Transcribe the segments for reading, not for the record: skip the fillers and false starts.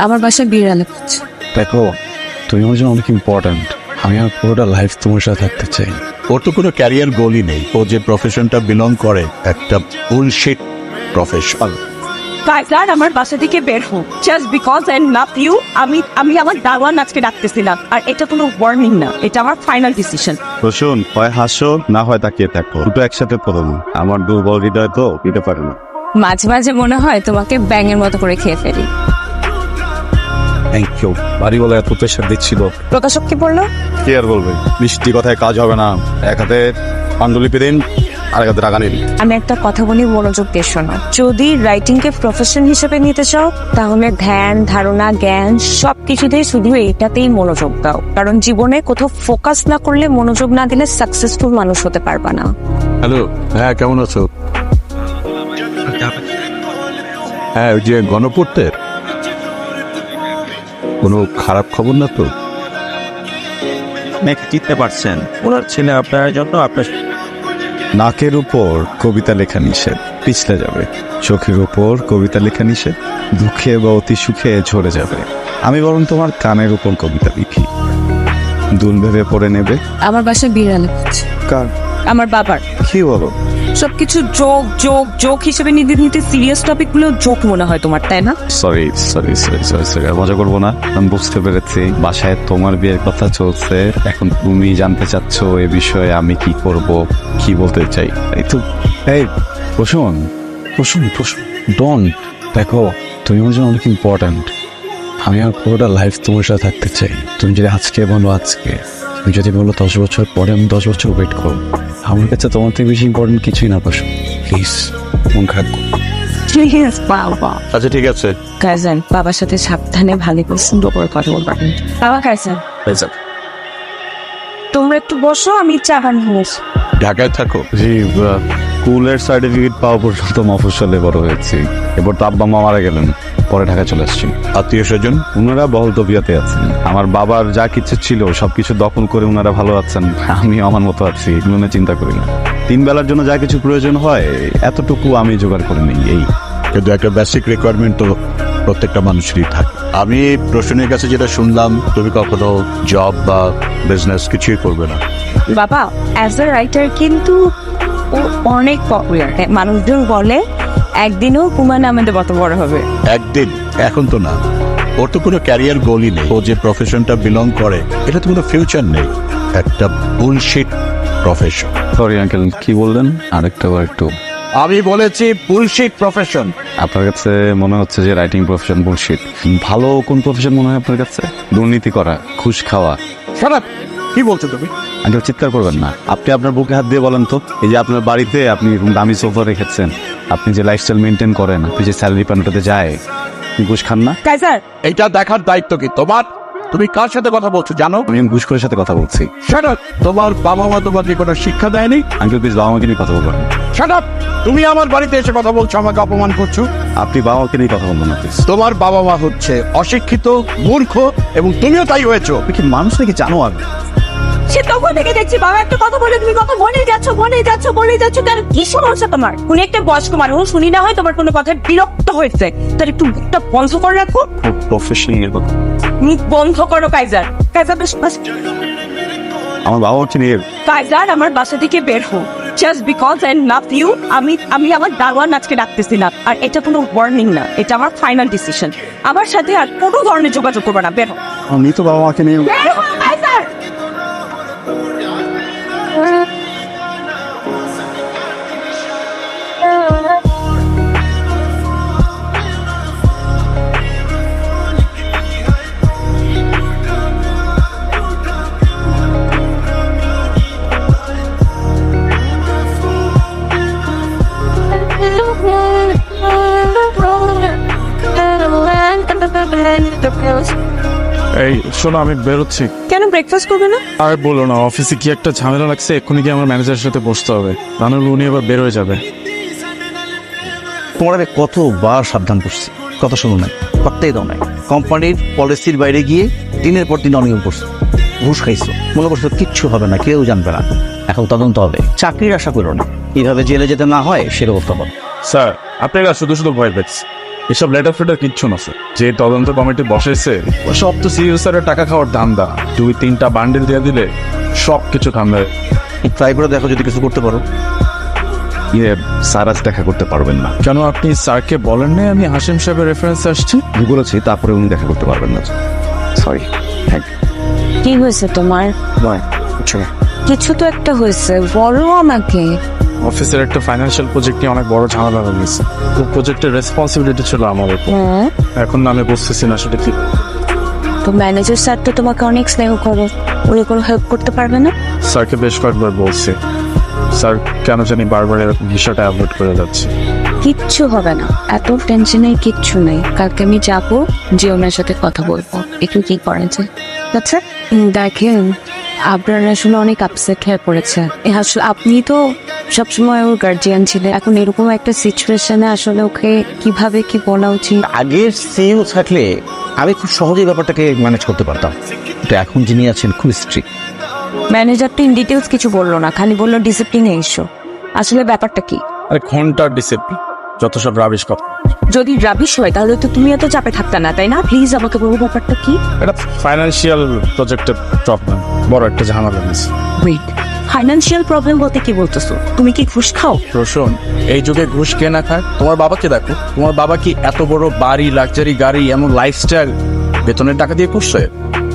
আমার বাসায় বিড়াল আছে। দেখো, তুমি আমার জন্য অনেক ইম্পর্ট্যান্ট। আমি আমার পুরোটা লাইফ তোমার সাথে থাকতে চাই। ওর তো কোনো ক্যারিয়ার গোলই নেই। ও যে প্রফেশনটা বিলং করে একটা বুলশিট প্রফেশন। কাইজার আমার বাসা থেকে বের হো, just because I love you. আমি আমার দারওয়ান আজকে ডাকতেছিলাম, আর এটা কোনো ওয়ার্নিং না, এটা আমার ফাইনাল ডিসিশন। রসুন, হয় হাসো না হয় তাকিয়ে থাকো, দুটো একসাথে পড়ো না। আমার দুর্বল হৃদয় তো দিতে পারে না। মাঝে মাঝে মনে হয় তোমাকে ব্যাঙের মতো করে খেয়ে ফেলি। Thank you. বাড়িওয়ালা এত প্রেশার দিচ্ছিল। প্রকাশক কি বললো? কি আর বলবে, মিষ্টি কথায় কাজ হবে না। এক হাতে পাণ্ডুলিপি দিন, আর এক হাতে টাকা নিন। আমি একটা কথা বলি, মনোযোগ দিয়ে শোনো। যদি রাইটিং কে প্রফেশন হিসেবে নিতে চাও, তাহলে ধ্যান, ধারণা, জ্ঞান সবকিছুতেই শুধু এটাতেই মনোযোগ দাও। কারণ জীবনে কোথাও ফোকাস না করলে, মনোযোগ না দিলে সাকসেসফুল মানুষ হতে পারবা না। হ্যালো, হ্যাঁ কেমন আছো? হ্যাঁ, ওই যে গণপূর্তের কোনো খারাপ খবর না তো? মেয়েকে চিনতে পারছেন? ওনার ছেলে আপনার জন্য আপনার নাকের উপর কবিতা লেখা নিষেধ, পিছলে যাবে। চোখের উপর কবিতা লেখা নিষেধ, দুঃখে বা অতি সুখে ঝরে যাবে। আমি বরং তোমার কানের উপর কবিতা লিখি, দুল ভেবে পড়ে নেবে। আমার বাসায় বিড়াল আছে। কার? আমার বাবার। কি বলো? সবকিছু জোক জোক জোক হিসেবে নিতে নিতে সিরিয়াস টপিক গুলো জোক মনে হয় তোমার, তাই না? Sorry sorry sorry sorry sorry, মজা করবো না। আমি বুঝতে পেরেছি বাসায় তোমার বিয়ের কথা চলছে, এখন তুমি জানতে চাচ্ছ এ বিষয়ে আমি কি করব, কি বলতে চাই। এই তো, এই প্রসূন প্রসূন প্রসূন, ডন, দেখো, তুমি আমার জন্য অনেক ইম্পর্ট্যান্ট। আমি আমার পুরোটা লাইফ তোমার সাথে থাকতে চাই। তুমি যদি আজকে বলো আজকে, তুমি যদি বলো 10 বছর পরে, আমি 10 বছর ওয়েট করবো। আমার কাছে তোমার থেকে বেশি ইম্পর্টেন্ট কিছুই না পাশো। প্লিজ মন খারাপ করো। বাবা আচ্ছা ঠিক আছে। কাইজান, বাবার সাথে সাবধানে ভালো করে সুন্দর করে কথা বলবা। বাবা কাইজান, তোমরা একটু বসো, আমি চা বানিয়ে আসি। ঢাকায় থাকো? জি, স্কুলের সার্টিফিকেট পাওয়া পর্যন্ত মফস্বলে বড় হয়েছি। এবার তো আব্বা মা মারা গেলেন, পরে ঢাকা চলে আসছি। আত্মীয় স্বজন? ওনারা বহল তবিয়াতে আছেন। আমার বাবার যা কিছু ছিল সবকিছু দখল করে ওনারা ভালো আছেন, আমিও আমার মতো আছি, এগুলো নিয়ে চিন্তা করি না। 3 বেলার জন্য যা কিছু প্রয়োজন হয় এতটুকু আমি জোগাড় করে নিই। এই কিন্তু একটা বেসিক রিকোয়ারমেন্ট তো প্রত্যেকটা মানুষেরই থাকে। আমি প্রশ্নের কাছে যেটা শুনলাম, তুমি কখনো জব বা বিজনেস কিছুই করবে না। বাবা অ্যাজ এ রাইটার কিন্তু ও অনেক পপুলার। মানুষজন বলে একদিনও হুমায়ুন আহমেদের মতো বড় হবে। একদিন? এখন তো না। ওর তো কোনো ক্যারিয়ার গোলই নেই। ও যে প্রফেশনটা বিলং করে এটা তো কোনো ফিউচার নেই, একটা বুলশিট প্রফেশন। সরি আঙ্কেল, কি বললেন আরেকটা বার একটু? আমি বলেছি বুলশিট প্রফেশন। আপনার কাছে মনে হচ্ছে যে রাইটিং প্রফেশন বুলশিট। ভালো কোন প্রফেশন মনে হয় আপনার কাছে? দুর্নীতি করা, ঘুষ খাওয়া। খারাপ? কি বলছো তুমি? আঙ্কেল চিৎকার করবেন না। আপনি আপনার বুকে হাত দিয়ে বলেন তো, এই যে আপনার বাড়িতে আপনি দামি সোফা রেখেছেন, আপনি যে লাইফস্টাইল মেনটেন করেন, আপনি যে স্যালারি পান ওটাতে যায়, ঘুষ খান না? কাইজার, এটা দেখার দায়িত্ব কি তোমার? তুমি কার সাথে কথা বলছো জানো? আমি ঘুষখোরের সাথে কথা বলছি। Shut up! তোমার বাবা মা তোমাকে কোনো শিক্ষা দেয়নি? আঙ্কেল প্লিজ বাবা মাকে নিয়ে কথা বলবেন। Shut up! তুমি আমার বাড়িতে এসে কথা বলছো, আমাকে অপমান করছো। আপনি বাবা মাকে নিয়ে কথা বলবেন না প্লিজ। তোমার বাবা মা হচ্ছে অশিক্ষিত, মূর্খ, এবং তুমিও তাই হয়েছো। আপনি কি মানুষ নাকি জানো? আর সে তখন থেকে দেখছি বাবা একটা কথা বলে তুমি কথা বলে যাচ্ছ কেন? কি সমস্যা তোমার? উনি একটা বয়স্ক মানুষ, শুনি না হয় তোমার কোনো কথায় বিরক্ত হয়েছে, তার একটু মুখটা বন্ধ করে রাখো। প্রফেশনাল কথা। মুখ বন্ধ করো কাইজার। কাইজার আমার বাবা হচ্ছে নিয়ে কাইজার আমার বাসা থেকে বের হো, just because I love you. আমি আমার দারওয়ান আজকে ডাকতেছিলাম, আর এটা কোনো ওয়ার্নিং না, এটা আমার ফাইনাল ডিসিশন। আমার সাথে আর কোনো ধরনের যোগাযোগ করবে না, বের হো। আমি তো বাবা মাকে নিয়ে বের হো, কাইজার। এই শোনো, আমি বেরোচ্ছি। কেন ব্রেকফাস্ট করবে না? আর বলো না, অফিসে কি একটা ঝামেলা লাগছে, এক্ষুনি কি আমার ম্যানেজারের সাথে বসতে হবে, নাহলে উনি এবার বের হয়ে যাবে। তোমার আমি কতবার সাবধান করছি, কথা শুনো নাই, করতেই দাও নাই। কোম্পানির পলিসির বাইরে গিয়ে দিনের পর দিন অনিয়ম করছো, ঘুষ খাইছো, মনে করছো কিচ্ছু হবে না, কেউ জানবে না। এখন তদন্ত হবে, চাকরির আশা করো না। কিভাবে জেলে যেতে না হয় সে ব্যবস্থা করো। স্যার আপনারা শুধু শুধু ভয় পেয়েছে, এসব লেটার ফেটার কিচ্ছু না স্যার। যে তদন্ত কমিটি বসেছে ও সব তো সিইও স্যারের টাকা খাওয়ার ধান্দা। 2-3টা বান্ডেল দিয়ে দিলে সব কিছু ধান্দা। ট্রাই করে দেখো যদি কিছু করতে পারো। ইয়ে স্যার আজ দেখা করতে পারবেন না। কেন আপনি স্যারকে বলেন নাই আমি হাসিম সাহেবের রেফারেন্স আসছি? আমি বলেছি, তারপরে উনি দেখা করতে পারবেন না। Sorry, thank you. কি হয়েছে তোমার? কিছু তো একটা হয়েছে, বলো আমাকে। অফিসের একটা ফাইন্যান্সিয়াল প্রজেক্ট নিয়ে অনেক বড় ঝামেলা হয়ে গেছে। তো প্রজেক্টের রেসপন্সিবিলিটি ছিল আমার উপর। এখন না আমি বুঝতেছি না সেটা কি। তো ম্যানেজার স্যার তো তোমাকে অনেক স্নেহ করো, উনি কোনো হেল্প করতে পারবে না? স্যারকে বেশ কয়েকবার বলছি, স্যার কেন জানি বারবার এরকম বিষয়টা অ্যাভয়েড করে যাচ্ছে। কিচ্ছু হবে না, এত টেনশনের কিচ্ছু নেই। কালকে আমি যাবো, যে ওনার সাথে কথা বলবো একটু কি করেছে। আচ্ছা দেখেন, আপনার আসলে অনেক আপসেট হয়ে পড়েছে। আসলে আপনি তো সবসময় ওর গার্জিয়ান ছিলেন, এখন এরকম একটা সিচুয়েশনে আসলে ওকে কিভাবে কি বলা উচিত। আগের সিইও থাকলে আমি খুব সহজেই ব্যাপারটাকে ম্যানেজ করতে পারতাম, কিন্তু এখন যিনি আছেন খুব স্ট্রিক্ট। ম্যানেজার তো ইন ডিটেলস কিছু বললো না, খালি বললো ডিসিপ্লিনে এসো। আসলে ব্যাপারটা কি? আরে ঘন্টার ডিসিপ্লিন, যত সব রাবিশ কথা। যদি রাবিশ হয় তাহলে তো তুমি এত চাপে থাকতে না, তাই না? প্লিজ আমাকে বলবো ব্যাপারটা কি। এটা ফাইন্যান্সিয়াল প্রজেক্টের প্রবলেম, বড় একটা ঝামেলা হয়েছে। ওয়েট, ফাইন্যান্সিয়াল প্রবলেম বলতে কি বলতেছো? তুমি কি ঘুষ খাও? রোশন, এই যুগে ঘুষ কে না খায়? তোমার বাবাকে দেখো, তোমার বাবা কি এত বড় বাড়ি, লাক্সারি গাড়ি, এমন লাইফস্টাইল বেতনের টাকা দিয়ে করছে?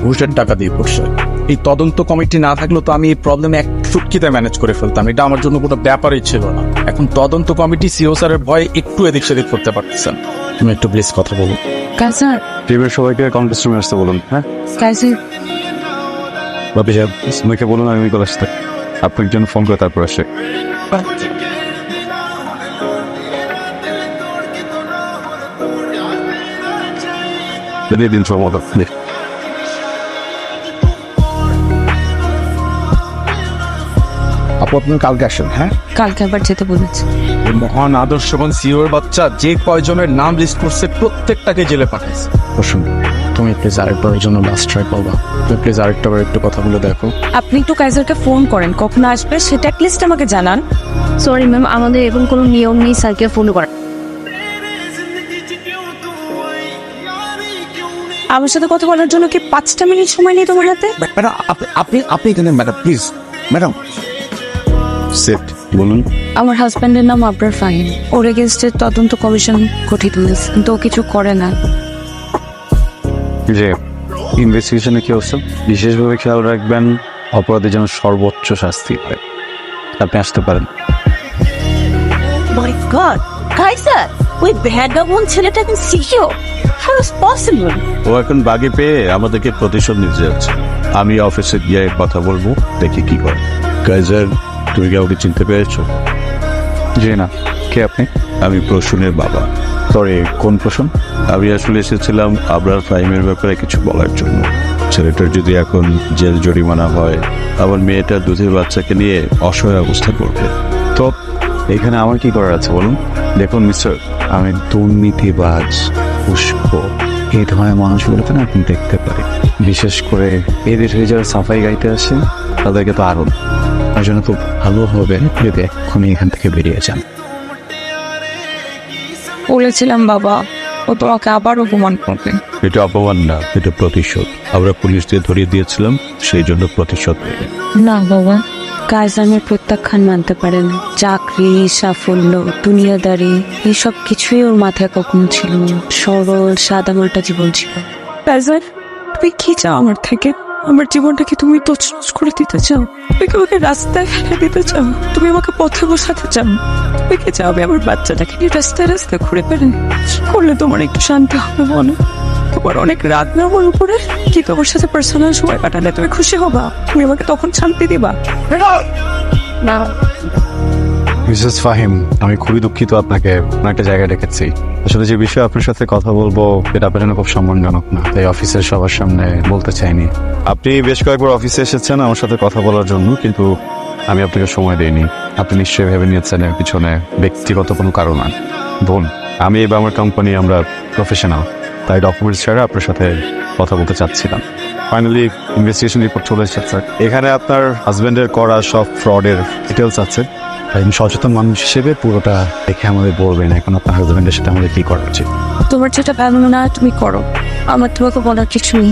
ঘুষের টাকা দিয়ে করছে। এই তদন্ত কমিটি না থাকলেও তো আমি এই প্রবলেম এক চুটকিতে ম্যানেজ করে ফেলতাম। এটা আমার জন্য কোনো ব্যাপারই ছিল না। এখন তদন্ত কমিটি সিও স্যারের ভয়ে একটু এদিক সেদিক করতে পারতেছেন। তুমি একটু প্লিজ কথা বলো। কাজার, টিমের সবাইকে কনফারেন্স রুমে আসতে বলুন। হ্যাঁ কাজার, বাপি সাহেব, আমাকে বলুন আমি করে আসতে। আপনার জন্য ফোন করে তারপর আসে। দিন সম্মত। আপু আপনি কালকে আসেন। হ্যাঁ, কালকে আবার যেতে বলেছে। এই মহান আদর্শবান সিওর বাচ্চা যে কয়জনের নাম লিস্ট করছে প্রত্যেকটাকে জেলে পাঠাইছে। প্রশ্ন তুমি প্লিজ আরেকবারের জন্য লাস্ট ট্রাই করবা। তুমি প্লিজ আরেকটা বার একটু কথা বলে দেখো। আপনি একটু কাইজারকে ফোন করেন, কখন আসবে সেটা অ্যাটলিস্ট আমাকে জানান। সরি ম্যাম, আমাদের এরকম কোনো নিয়ম নেই স্যারকে ফোন করার। আমার সাথে কথা বলার জন্য কি 5টা মিনিট সময় নেই তোমার হাতে? ম্যাডাম, আপনি এখানে ম্যাডাম, প্লিজ ম্যাডাম। সেট বলুন। আমার হাজব্যান্ডের নাম আবরার ফাহিম। ওর এগেনস্টে তদন্ত কমিশন গঠিত হয়েছে, কিন্তু ও কিছু করে না। যে ইনভেস্টিগেশনে কি হচ্ছে বিশেষভাবে খেয়াল রাখবেন, অপরাধী যেন সর্বোচ্চ শাস্তি পায়। আপনি আসতে পারেন। মাই গড, কাইজার, ওই ভ্যাগাবন ছেলেটা এখন সিইও? How is possible? ও এখন বাগে পেয়ে আমাদেরকে প্রতিশোধ নিতে যাচ্ছে। আমি অফিসে গিয়ে কথা বলবো, দেখি কি করে। কাইজার, তুমি কি আমাকে চিনতে পেরেছো? জি না, কে আপনি? আমি প্রসূনের বাবা। সরি, কোন প্রশ্ন? আমি আসলে এসেছিলাম আবরার ফাহিমের ব্যাপারে কিছু বলার জন্য। ছেলেটার যদি এখন জেল জরিমানা হয়, আমার মেয়েটার দুধের বাচ্চাকে নিয়ে অসহায় অবস্থা করবে। তো এখানে আমার কি করার আছে বলুন? দেখুন মিস্টার, আমি দুর্নীতিবাজ, পুষ্প, এই ধরনের মানুষগুলোকে না আপনি দেখতে পারি। বিশেষ করে এদের হয়ে যারা সাফাই গাইতে আসে তাদেরকে তো আরো। তার জন্য খুব ভালো হবে যদি এক্ষুনি এখান থেকে বেরিয়ে যান। বলেছিলাম বাবা, ও তোমাকে আবার অপমান করবে। এটা অপমান না, এটা প্রতিশোধ। আমরা পুলিশ দিয়ে ধরিয়ে দিয়েছিলাম, সেই জন্য প্রতিশোধ নেই। না বাবা, কাইজানের প্রত্যাখ্যান মানতে পারে না। চাকরি, সাফল্য, দুনিয়াদারি এইসব কিছুই ওর মাথায় কখনো ছিল না। সরল সাদামাটা জীবন ছিল। কাইজার, তুমি কি চাও আমার থেকে? আমার জীবনটা কি তুমি তছনছ করে দিতে চাও? তুমি কি আমাকে রাস্তায় ফেলে দিতে চাও? তুমি আমাকে পথে বসাতে চাও? তুমি কি চাও আমি আমার বাচ্চাটাকে নিয়ে রাস্তায় রাস্তায় ঘুরে বেড়াই? কি করলে তোমার একটু শান্তি হবে বলো? তোমার অনেক রাগ না আমার উপরে? কি তোমার সাথে পার্সোনাল সময় কাটালে তুমি খুশি হবা? তুমি আমাকে তখন শান্তি দিবা? না। মিসেস ফাহিম, আমি খুবই দুঃখিত আপনাকে একটা জায়গায় ডেকেছি। আসলে যে বিষয়ে আপনার সাথে কথা বলবো এটা আপনার জন্য খুব সম্মানজনক না, তাই অফিসের সবার সামনে বলতে চাইনি। আপনি বেশ কয়েকবার অফিসে এসেছেন আমার সাথে কথা বলার জন্য, কিন্তু আমি আপনাকে সময় দিইনি। আপনি নিশ্চয়ই ভেবে নিয়েছেন এর পিছনে ব্যক্তিগত কোনো কারণ আছে। বোন, আমি এবং আমার কোম্পানি আমরা প্রফেশনাল, তাই ডকুমেন্টস ছাড়া আপনার সাথে কথা বলতে চাচ্ছিলাম। ফাইনালি ইনভেস্টিগেশন রিপোর্ট চলে এসেছে স্যার। এখানে আপনার হাজব্যান্ডের করা সব ফ্রডের ডিটেলস আছে। তাই সচেতন মানুষ হিসেবে পুরোটা দেখে আমাদের বলবেন এখন আপনার হাজবেন্ডের সাথে আমাদের কি করা উচিত। তোমার যেটা ভালো না তুমি করো, আমার তোমাকে বলার কিছু নেই।